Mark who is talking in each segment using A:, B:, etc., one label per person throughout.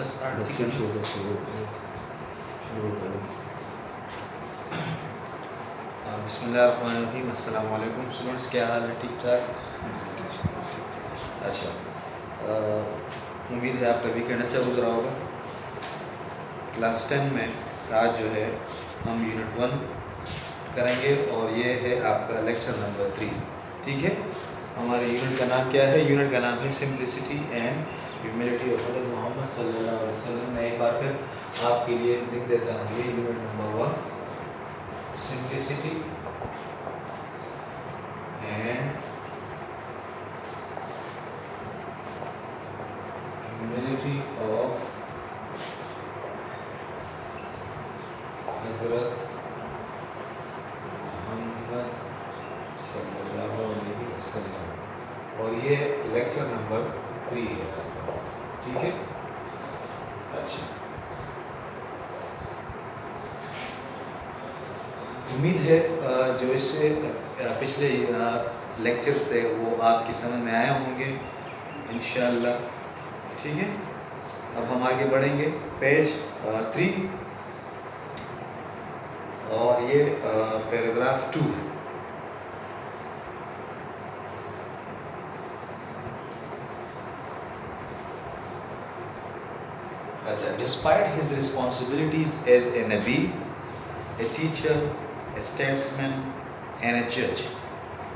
A: 10
B: article
A: شروع کریں. بسم اللہ الرحمن الرحیم. السلام علیکم اسٹوڈنٹس، کیا حال ہے؟ ٹھیک ٹھاک؟ اچھا، امید ہے آپ کا ویکینڈ اچھا گزرا ہوگا. کلاس 10 میں آج جو ہے ہم یونٹ 1 کریں گے اور یہ ہے آپ کا لیکچر نمبر 3. ٹھیک ہے، ہمارے یونٹ کا نام کیا ہے؟ یونٹ کا نام ہے سمپلسٹی اینڈ ہیوملٹی آف حضرت محمد صلی اللہ علیہ وسلم. میں ایک بار پھر آپ کے لیے لکھ دیتا ہوں. یہ unit number 1، simplicity and humility of حضرت محمد صلی اللہ علیہ وسلم، اور یہ لیکچر نمبر 3 ہے. ٹھیک ہے، اچھا. امید ہے جو اس سے پچھلے لیکچرز تھے وہ آپ کی سمجھ میں آئے ہوں گے انشاءاللہ. ٹھیک ہے، اب ہم آگے بڑھیں گے. پیج 3 اور یہ پیراگراف 2 ہے. اچھا. Despite his responsibilities as a نبی، a teacher, a statesman and a جج.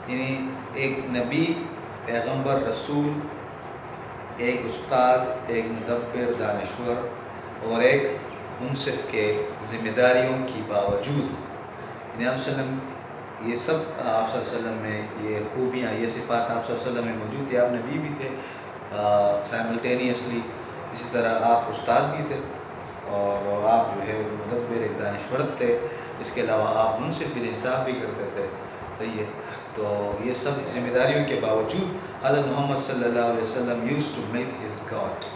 A: یعنی ایک نبی، پیغمبر، رسول، ایک استاد، ایک مدبر، دانشور اور ایک منصف کے ذمہ داریوں کی باوجود یعنی آپ صلی اللہ علیہ وسلم، یہ سب آپ صلی اللہ علیہ وسلم میں یہ خوبیاں، یہ صفات آپ صلی اللہ علیہ وسلم میں موجود تھے. آپ نبی بھی تھے سائملٹینیسلی، اسی طرح آپ استاد بھی تھے اور آپ جو ہے مدبر، ایک دانشور تھے. اس کے علاوہ آپ منصف بھی، انصاف بھی کرتے تھے. صحیح ہے. تو یہ سب ذمہ داریوں کے باوجود حضرت محمد صلی اللہ علیہ وسلم used to milk his goat.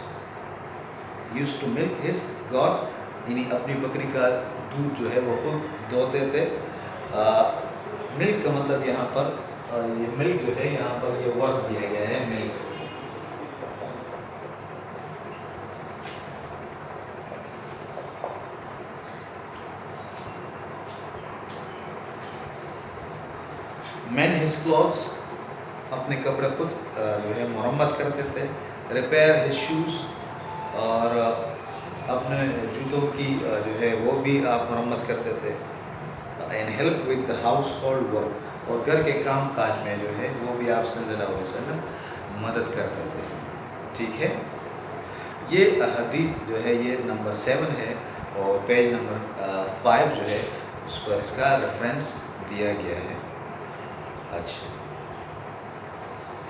A: used to milk his goat یعنی اپنی بکری کا دودھ جو ہے وہ خود دوہتے تھے. ملک کا مطلب یہاں پر یہ ملک جو ہے یہاں پر یہ ورڈ دیا گیا ہے ملک. مین ہز کلوتھس، اپنے کپڑے خود جو ہے مرمت کرتے تھے. ریپیئر ہز شوز، اور اپنے جوتوں کی جو ہے وہ بھی آپ مرمت کرتے تھے. And help with the house hold work, اور گھر کے کام کاج میں جو ہے وہ بھی آپ صلی اللہ علیہ وسلم مدد کرتے تھے. ٹھیک ہے. یہ حدیث جو ہے یہ نمبر 7 ہے اور پیج نمبر 5 جو ہے اس پر اس کا ریفرنس دیا گیا ہے. اچھا.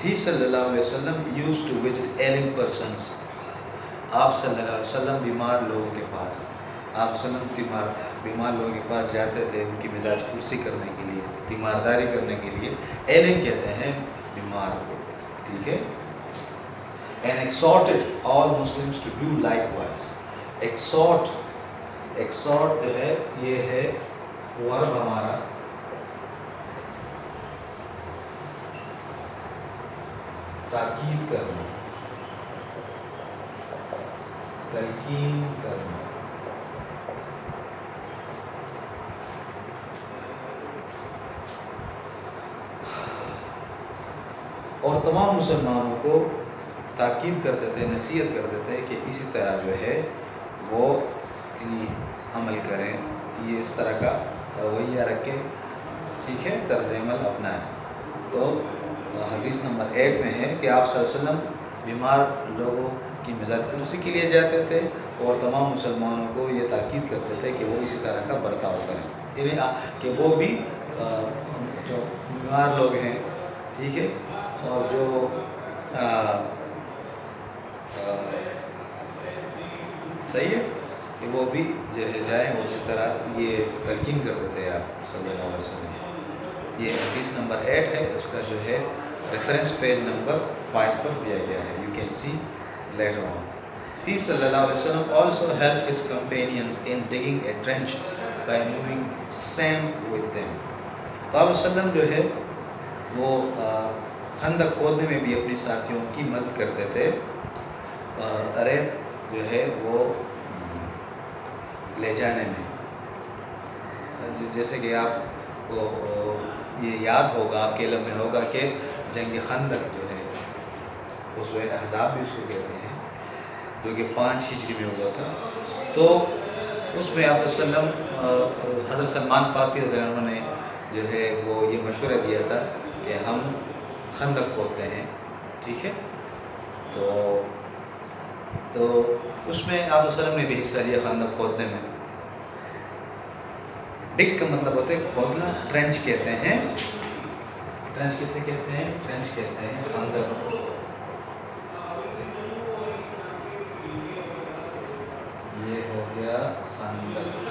A: ہی صلی اللہ علیہ وسلم used to visit ailing persons. آپ صلی اللہ علیہ وسلم بیمار لوگوں کے پاس، آپ صلی اللہ علیہ وسلم بیمار لوگوں کے پاس جاتے تھے ان کی مزاج پرسی کرنے کے لیے، تیمارداری کرنے کے لیے. ایلنگ کہتے ہیں بیمار کو. ٹھیک ہے. and exhorted all Muslims to do likewise. exhort جو ہے یہ ہے ورب ہمارا تاکید کرنا، تلقین کرنا. اور تمام مسلمانوں کو تاکید کرتے تھے، نصیحت کرتے تھے کہ اسی طرح جو ہے وہ عمل کریں، یہ اس طرح کا رویہ رکھیں. ٹھیک ہے، طرز عمل اپنائیں. تو حدیث نمبر 8 میں ہے کہ آپ صلی اللہ علیہ وسلم بیمار لوگوں کی مزاج پرسی کے لیے جاتے تھے اور تمام مسلمانوں کو یہ تاکید کرتے تھے کہ وہ اسی طرح کا برتاؤ کریں، یعنی کہ وہ بھی جو بیمار لوگ ہیں، ٹھیک ہے، اور جو صحیح ہے کہ وہ بھی جو ہے جائیں وہ اسی طرح یہ تلقین کرتے تھے آپ صلی اللہ علیہ وسلم. یہ حدیث نمبر 8 ہے، اس کا جو ہے ریفرنس پیج نمبر 5 پر دیا گیا ہے. You can see later on. ہی صلی اللہ علیہ وسلم also helped his companions in digging a trench by moving sand with them. تو آپ وسلم جو ہے وہ خندق کھودنے میں بھی اپنے ساتھیوں کی مدد کرتے تھے. ریت جو ہے وہ لے جانے میں، جیسے کہ آپ کو یہ یاد ہوگا، آپ کے علم میں ہوگا کہ جنگ خندق جو ہے غزوہ احزاب بھی اس کو کہتے ہیں، جو کہ 5 ہجری میں ہوا تھا. تو اس میں آپ صلی اللہ علیہ وسلم حضرت سلمان فارسی رضی اللہ عنہ نے جو ہے وہ یہ مشورہ دیا تھا کہ ہم خندق کھودتے ہیں، ٹھیک ہے. تو اس میں آپ صلی اللہ علیہ وسلم نے بھی حصہ لیا خندق کھودنے میں. ڈگ کا مطلب ہوتا ہے کھودنا، ٹرنچ کہتے ہیں. ٹرنچ کسے کہتے ہیں؟ ٹرنچ کہتے ہیں خندق. یہ ہو گیا خندق.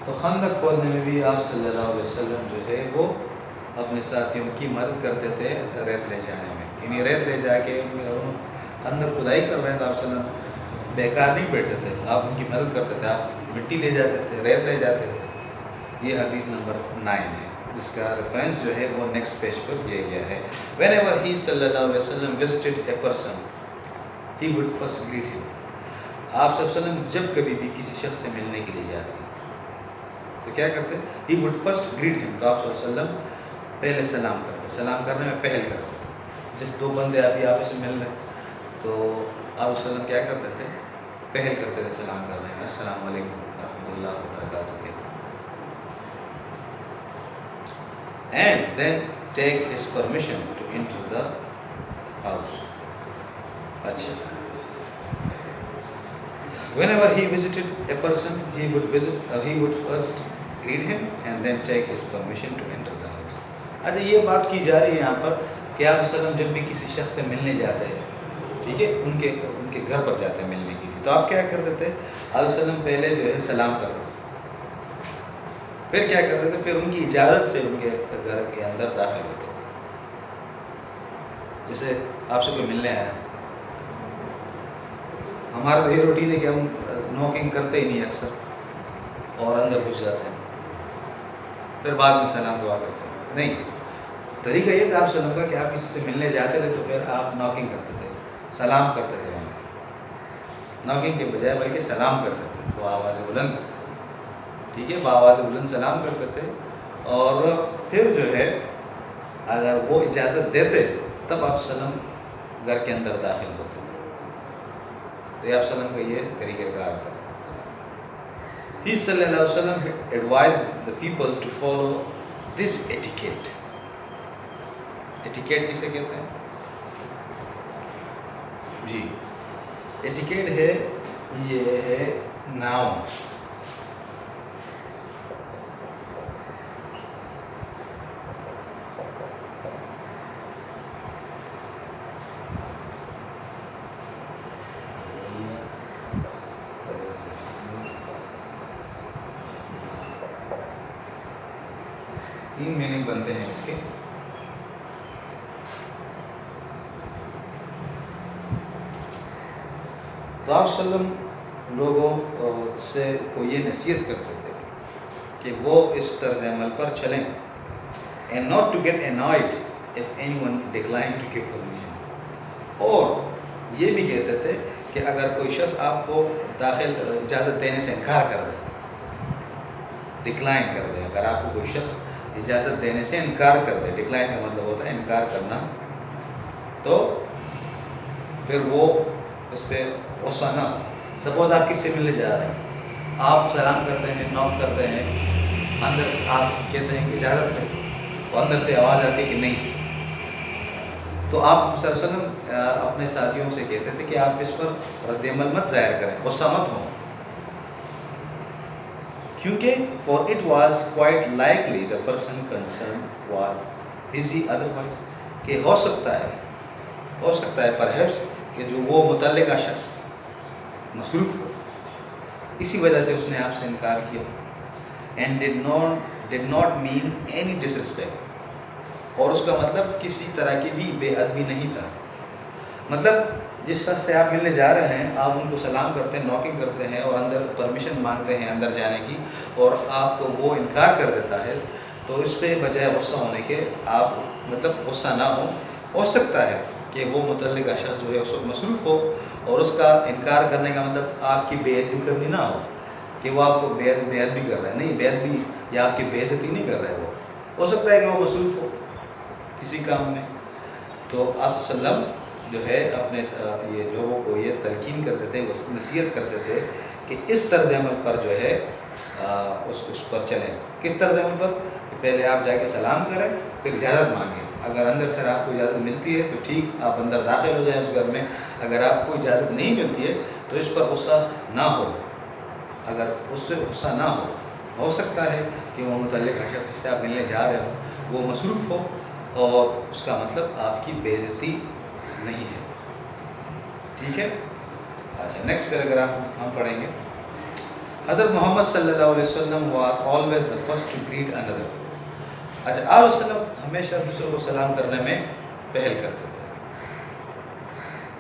A: تو خندق کھودنے میں بھی آپ صلی اللہ علیہ وسلم جو ہے وہ اپنے ساتھیوں کی مدد کرتے تھے ریت لے جانے میں. یعنی ریت لے جا کے خندق کھدائی کر رہے ہیں تو آپ صلی اللہ علیہ وسلم بیکار نہیں بیٹھتے تھے، آپ ان کی مدد کرتے تھے، آپ مٹی لے جاتے تھے، ریت لے جاتے تھے. یہ حدیث نمبر 9 ہے، جس کا ریفرنس جو ہے وہ نیکسٹ پیج پر دیا گیا ہے. وین ایور ہی صلی اللہ علیہ وسلم visited a person he would first great ہم. آپ صلی اللہ علیہ وسلم جب کبھی بھی کسی شخص سے ملنے کے لیے جاتے تو کیا کرتے؟ ہی وڈ فرسٹ گریٹ ہم. تو آپ صلی اللہ علیہ وسلم پہلے سلام کرتے، سلام کرنے میں پہل کرتے. جس 2 بندے ابھی آپس سے مل رہے تو آپ صلی اللہ علیہ وسلم کیا کرتے تھے؟ پہل کرتے تھے سلام کرنے میں، السلام علیکم ورحمۃ اللہ وبرکاتہ. And then take his permission to enter the house. اچھا. Whenever he visited a person, he would first greet him and then take his permission to enter the house. اچھا، یہ بات کی جا رہی ہے یہاں پر کہ آپ صلی اللہ علیہ وسلم جب بھی کسی شخص سے ملنے جاتے ہیں، ٹھیک ہے، ان کے گھر پر جاتے ہیں ملنے کے لیے، تو آپ کیا کرتے تھے؟ علیہ وسلم پہلے جو ہے سلام کرتے تھے، پھر کیا کرتے تھے؟ پھر ان کی اجازت سے ان کے گھر کے اندر داخل ہوتے تھے. جیسے آپ سے کوئی ملنے آیا، ہمارا تو یہ روٹین ہے کہ ہم نوکنگ کرتے ہی نہیں اکثر اور اندر گھس جاتے ہیں، پھر بعد میں سلام دعا کرتے ہیں. نہیں، طریقہ یہ تھا آپ سلام کا کہ آپ کسی سے ملنے جاتے تھے تو پھر آپ نوکنگ کرتے تھے، سلام کرتے تھے. وہاں نوکنگ کے بجائے بلکہ سلام کرتے تھے، وہ آواز بلند، ٹھیک ہے، بآواز بلند سلام کرتے تھے. اور پھر جو ہے اگر وہ اجازت دیتے تب آپ سلم گھر کے اندر داخل ہوتے. تو یہ آپ سلم کا یہ طریقہ کار تھا. He صلی اللہ علیہ وسلم advised the people to follow this etiquette. Etiquette کسے کہتے ہیں؟ جی، ایٹیکیٹ ہے، یہ ہے ناؤن. تین میننگ بنتے ہیں اس کے. تو آپ صلی اللہ علیہ وسلم لوگوں سے کو یہ نصیحت کرتے تھے کہ وہ اس طرز عمل پر چلیں. and not to get annoyed if anyone declined to give permission. اور یہ بھی کہتے تھے کہ اگر کوئی شخص آپ کو داخل اجازت دینے سے انکار کر دے، ڈکلائن کر دے، اگر آپ کو کوئی شخص اجازت دینے سے انکار کر دے، ڈکلائن کا مطلب ہوتا ہے انکار کرنا، تو پھر وہ اس پہ غصہ نہ ہو. سپوز آپ کس سے ملنے جا رہے ہیں، آپ سلام کرتے ہیں، نوک کرتے ہیں، اندر سے آپ کہتے ہیں کہ اجازت ہے، اور اندر سے آواز آتی ہے کہ نہیں، تو آپ صلی اللہ علیہ وسلم اپنے ساتھیوں سے کہتے تھے کہ آپ اس پر رد عمل مت ظاہر کریں، غصہ مت ہوں، کیونکہ for it was quite likely the person concerned was busy otherwise، کہ ہو سکتا ہے perhaps کہ جو وہ متعلقہ شخص مصروف ہو، اسی وجہ سے اس نے آپ سے انکار کیا. and did not mean any disrespect، اور اس کا مطلب کسی طرح کی بھی بے ادبی نہیں تھا. مطلب جس شخص سے آپ ملنے جا رہے ہیں، آپ ان کو سلام کرتے ہیں، نوکنگ کرتے ہیں اور اندر پرمیشن مانگتے ہیں اندر جانے کی، اور آپ کو وہ انکار کر دیتا ہے، تو اس پہ بجائے غصہ ہونے کے آپ مطلب غصہ نہ ہو، ہو سکتا ہے کہ وہ متعلقہ شخص جو ہے اس وقت مصروف ہو اور اس کا انکار کرنے کا مطلب آپ کی بے عزتی کرنی نہ ہو کہ وہ آپ کو بے عزت بھی کر رہا ہے، نہیں، بے عزت بھی یا آپ کی بے عزتی نہیں کر رہا ہے، وہ ہو سکتا ہے کہ وہ مصروف ہو کسی کام میں۔ تو آپ صلی اللہ علیہ وسلم جو ہے اپنے یہ لوگوں کو یہ تلقین کرتے تھے، وہ نصیحت کرتے تھے کہ اس طرز عمل پر جو ہے اس پر چلیں۔ کس طرز عمل پر؟ کہ پہلے آپ جا کے سلام کریں، پھر اجازت مانگیں۔ اگر اندر سے آپ کو اجازت ملتی ہے تو ٹھیک، آپ اندر داخل ہو جائیں اس گھر میں۔ اگر آپ کو اجازت نہیں ملتی ہے تو اس پر غصہ نہ ہو، اگر اس سے غصہ نہ ہو سکتا ہے کہ وہ متعلقہ شخص جس سے آپ ملنے جا رہے ہو وہ مصروف ہو اور اس کا مطلب آپ کی بے عزتی نہیں ہے، ٹھیک ہے۔ اچھا، نیکسٹ پیراگراف ہم پڑھیں گے۔ حضرت محمد صلی اللہ علیہ وسلم was always the first to greet another۔ اچھا، آپ وسلم ہمیشہ دوسروں کو سلام کرنے میں پہل کرتے تھے۔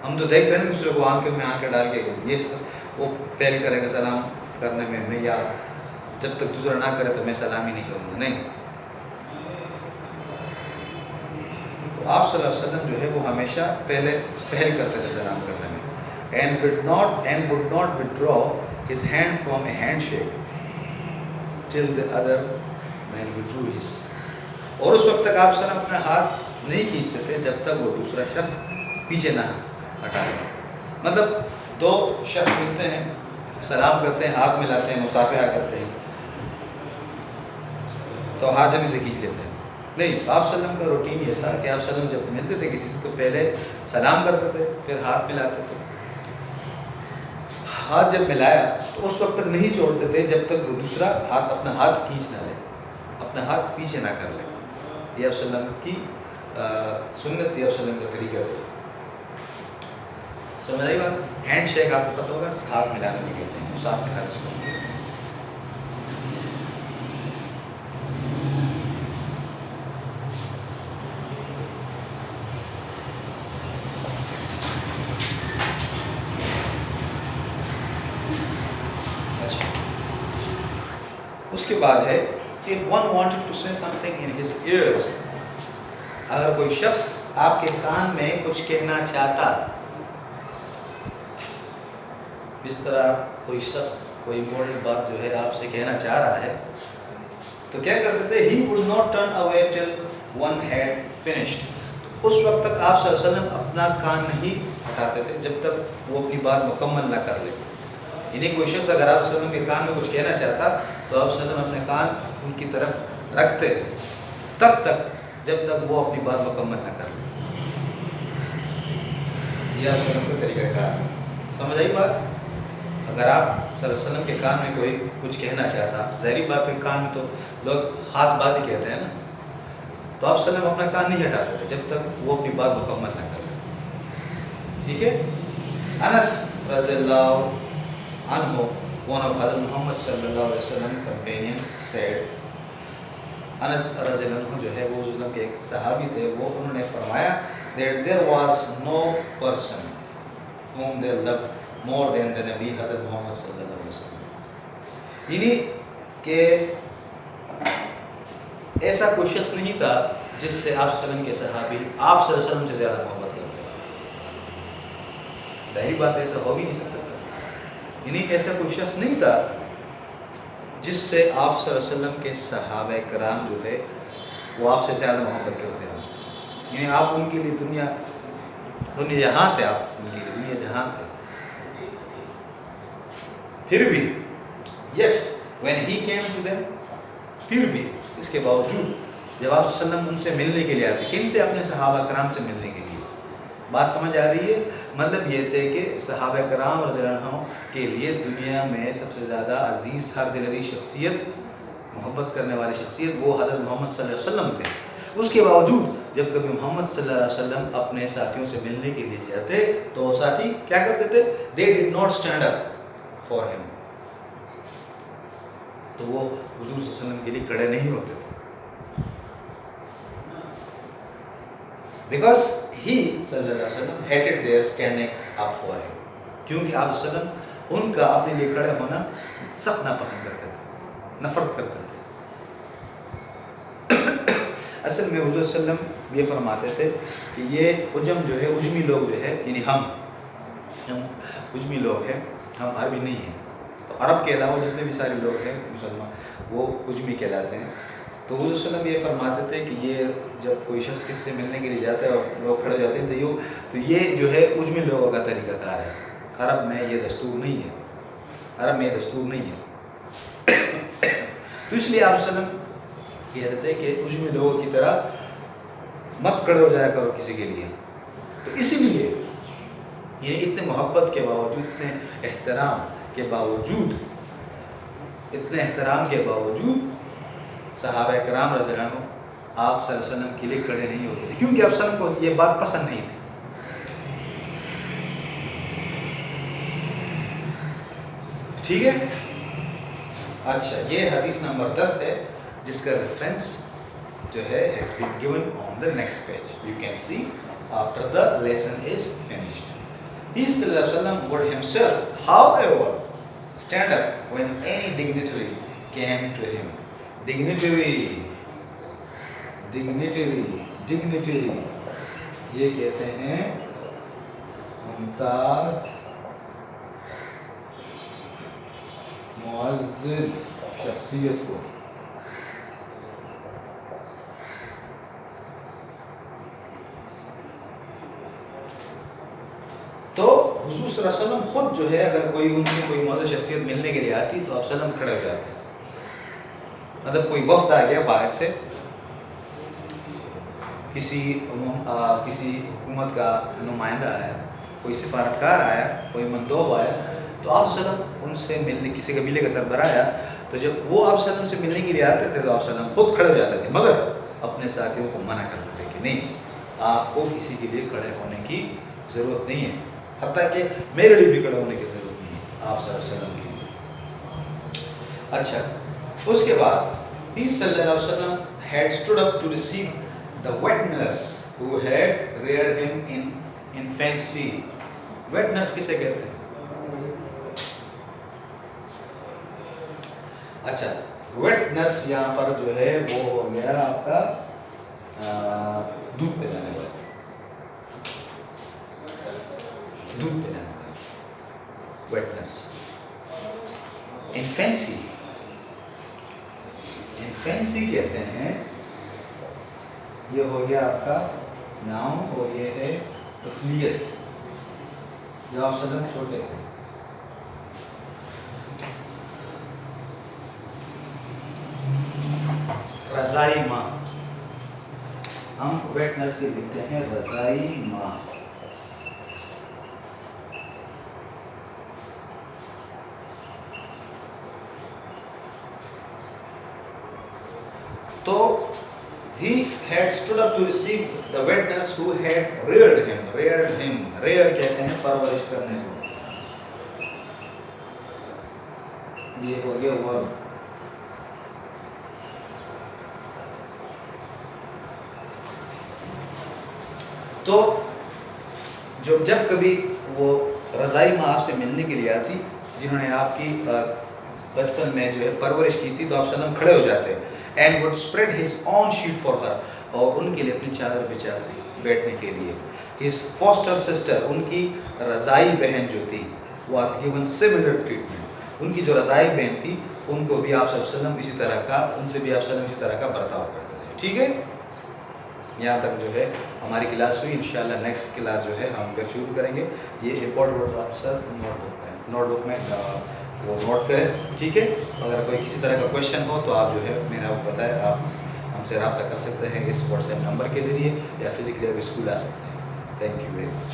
A: ہم تو دیکھتے ہیں دوسرے کو آنکھ میں آنکھ ڈال کے یہ وہ پہل کرے گا سلام کرنے میں یا جب تک دوسرا نہ کرے تو میں سلام ہی نہیں کروں گا، نہیں۔ تو آپ صلی اللہ علیہ وسلم جو ہے وہ ہمیشہ پہل کرتے تھے سلام کرنے میں۔ and would not withdraw his hand from a handshake till the other man withdrew his۔ اور اس وقت تک آپ صلی اللہ علیہ وسلم اپنا ہاتھ نہیں کھینچتے تھے جب تک وہ دوسرا شخص پیچھے نہ ہٹا لے۔ مطلب دو شخص ملتے ہیں، سلام کرتے ہیں، ہاتھ ملاتے ہیں، مصافحہ کرتے ہیں تو ہاتھ جلدی سے کھینچ لیتے ہیں، نہیں۔ آپ صلی اللہ علیہ وسلم کا روٹین یہ تھا کہ آپ صلی اللہ علیہ وسلم جب ملتے تھے کسی سے تو پہلے سلام کرتے تھے، پھر ہاتھ ملاتے تھے۔ ہاتھ جب ملایا تو اس وقت تک نہیں چھوڑتے تھے جب تک وہ دوسرا ہاتھ اپنا ہاتھ کھینچ نہ لے، اپنا ہاتھ پیچھے نہ کر لے۔ یہ آپ صلی اللہ علیہ وسلم کی سنت، یہ آپ صلی اللہ علیہ وسلم کا طریقہ تھا۔ سمجھ آئی بات؟ ہینڈ شیک آپ کو پتہ ہوگا، ہاتھ ملانے میں کہتے ہیں، مصافحہ جس کو کہتے ہیں۔ اس کے بعد ہے کہ one wanted to say something in his ears۔ اگر کوئی شخص آپ کے کان میں کچھ کہنا چاہتا، اس طرح کوئی شخص کوئی امپورٹنٹ بات جو ہے آپ سے کہنا چاہ رہا ہے تو کیا کرتے تھے؟ he would not turn away till one had finished۔ اس وقت تک آپ صلی اللہ علیہ وسلم اپنا کان نہیں ہٹاتے تھے جب تک وہ اپنی بات مکمل نہ کر لے۔ یعنی کوئی شخص اگر آپ صلی اللہ علیہ وسلم کے کان میں کچھ کہنا چاہتا تو آپ صلی اللہ علیہ وسلم اپنے کان ان کی طرف رکھتے تب تک جب تک وہ اپنی بات مکمل نہ کر لے۔ یہ آپ صلی اللہ علیہ وسلم کا طریقہ کار ہے۔ سمجھ آئی بات؟ اگر آپ صلی اللہ علیہ وسلم کے کان میں کوئی کچھ کہنا چاہتا، ظاہری بات ہے کان تو لوگ خاص بات ہی کہتے ہیں نا، تو آپ صلی اللہ علیہ وسلم اپنا کان نہیں ہٹاتے تھے جب تک وہ اپنی بات مکمل نہ کر لے، ٹھیک ہے۔ انس رضی اللہ عنہ، one of Hazrat Muhammad sallallahu alaihi wasallam companions said، انس رضی اللہ عنہ جو ہے وہ حضور کے ایک صحابی تھے، وہ انہوں نے فرمایا that there was no person whom they loved more than the Nabi حضرت محمد صلی اللہ علیہ وسلم۔ یعنی کہ ایسا کوئی شخص نہیں تھا جس سے آپ صلی اللہ علیہ وسلم کے صحابی آپ صلی اللہ علیہ وسلم سے زیادہ محبت کرتے۔ ظاہری بات ایسا ہو بھی نہیں سکتا تھا، یعنی ایسا کوئی شخص نہیں تھا جس سے آپ صلی اللہ علیہ وسلم کے صحابہ کرام جو ہے وہ آپ سے زیادہ محبت کرتے ہیں۔ یعنی آپ ان کے لیے دنیا جہاں تھے، آپ ان کے لیے دنیا جہاں تھے۔ پھر بھی yet when he came to them، پھر بھی اس کے باوجود جب آپ صلی اللہ علیہ وسلم ان سے ملنے کے لیے آتے، کن سے؟ اپنے صحابہ کرام سے ملنے کے لیے۔ بات سمجھ آ رہی ہے؟ مطلب یہ تھے کہ صحابہ کرام رضی اللہ عنہم کے لیے دنیا میں سب سے زیادہ عزیز، ہر دل عزیز شخصیت، محبت کرنے والی شخصیت وہ حضرت محمد صلی اللہ علیہ وسلم تھے۔ اس کے باوجود جب کبھی محمد صلی اللہ علیہ وسلم اپنے ساتھیوں سے ملنے کے لیے جاتے تو وہ ساتھی کیا کرتے تھے؟ they did not stand up for him، تو وہ حضور صلی اللہ علیہ وسلم کے لیے کھڑے نہیں ہوتے تھے، because he صلی اللہ علیہ وسلم hated their standing up for him، کیونکہ آپ صلی اللہ علیہ وسلم ان کا اپنے لیے کھڑے ہونا سخت ناپسند کرتے تھے، نفرت کرتے تھے۔ اصل میں حضور صلی اللہ علیہ وسلم یہ فرماتے تھے کہ یہ عجم جو ہے، عجمی لوگ جو ہے، یعنی ہم عجمی لوگ ہیں، ہم عربی نہیں ہیں. تو عرب کے علاوہ جتنے بھی سارے لوگ ہیں مسلمان وہ عجمی کہلاتے ہیں. تو حضور صلی اللہ علیہ وسلم یہ فرماتے تھے کہ یہ جب کوئی شخص کس سے ملنے کے لیے جاتا ہے اور لوگ کھڑے ہو جاتے ہیں تو یہ جو ہے عجمی لوگوں کا طریقہ کار ہے. عرب میں یہ دستور نہیں ہے، عرب میں یہ دستور نہیں ہے. تو اس لیے آپ صلی اللہ علیہ وسلم کہتے ہیں کہ عجمی لوگوں کی طرح مت کھڑے ہو جایا کرو کسی کے لیے. تو اسی لیے یہ اتنے محبت کے باوجود، اتنے احترام کے باوجود، صحابہ کرام رضی اللہ عنہ آپ صلی اللہ علیہ وسلم کے لیے کھڑے نہیں ہوتے تھے، کیونکہ آپ صلی اللہ علیہ وسلم کو یہ بات پسند نہیں تھی. ٹھیک ہے. اچھا، یہ حدیث نمبر 10 ہے جس کا ریفرنس جو ہے has been given on the next page. You can see after the lesson is finished. He صلی اللہ علیہ وسلم would himself, however, stand up when any dignitary came to him. Dignitary یہ کہتے ہیں ممتاز معزز شخصیت کو. تو حضور صلی اللہ علیہ وسلم خود جو ہے اگر کوئی ان سے کوئی معزز شخصیت ملنے کے لیے آتی تو آپ صلی اللہ علیہ وسلم کھڑے ہو جاتے. مطلب کوئی وفد آ گیا باہر سے، کسی حکومت کا نمائندہ آیا، کوئی سفارتکار آیا، کوئی مندوب آیا، تو آپ صلی اللہ علیہ وسلم ان سے ملنے، کسی قبیلے کا سربراہ آیا تو جب وہ آپ صلی اللہ علیہ وسلم سے ملنے کے لیے آتے تھے تو آپ صلی اللہ علیہ وسلم خود کھڑے ہو جاتے تھے، مگر اپنے ساتھیوں کو منع کرتے تھے کہ نہیں، آپ کو کسی کے لیے کھڑے ہونے کی ضرورت نہیں ہے، حتیٰ کہ میرے لیے بھی کھڑے ہونے کی ضرورت نہیں ہے آپ صلی اللہ علیہ وسلم کی. اچھا، اس کے بعد he صلی اللہ علیہ وسلم had stood up to receive the wet nurse who had reared him in infancy. wet nurse کسے کہتے ہیں؟ اچھا، wet nurse یہاں پر جو ہے وہ ہو گیا آپ کا دودھ پلانے والا، دودھ پلانے والا wet nurse. انفینسی کہتے ہیں، یہ ہو گیا آپ کا ناؤن اور یہ ہے طفلیت، جو آپ صلی اللہ علیہ وسلم چھوٹے تھے. رضائی ماں، ہم ویٹ نرس کے لکھتے ہیں رضائی ماں. تو he had stood up to receive the wet nurse who had reared him. rear کہتے ہیں پرورش کرنے کو. یہ ہو گیا ورب. تو جب کبھی وہ رضائی ماں آپ سے ملنے کے لیے آتی، جنہوں نے آپ کی بچپن میں جو ہے پرورش کی تھی، تو آپ صلی اللہ علیہ وسلم کھڑے ہو جاتے and would spread his own sheet for her، اور ان کے لیے اپنی چادر بچھاتے بیٹھنے کے لیے. his foster sister، ان کی رضائی بہن جو تھی، was given similar treatment. ان کی جو رضائی بہن تھی ان کو بھی آپ صلی اللہ علیہ وسلم اسی طرح کا، ان سے بھی آپ صلی اللہ علیہ وسلم اسی طرح کا برتاؤ کرتے تھے. ٹھیک ہے، یہاں تک جو ہے ہماری کلاس ہوئی. انشاءاللہ نیکسٹ کلاس جو ہے ہم پھر شروع کریں گے. یہ امپورٹنٹ آپ سر نوٹ بک میں وہ نوٹ کریں. ٹھیک ہے، اگر کوئی کسی طرح کا کویشچن ہو تو آپ جو ہے میرا وہ بتائیں، آپ ہم سے رابطہ کر سکتے ہیں اس واٹس ایپ نمبر کے ذریعے، یا فزیکلی آپ اسکول آ سکتے ہیں. Thank you very much.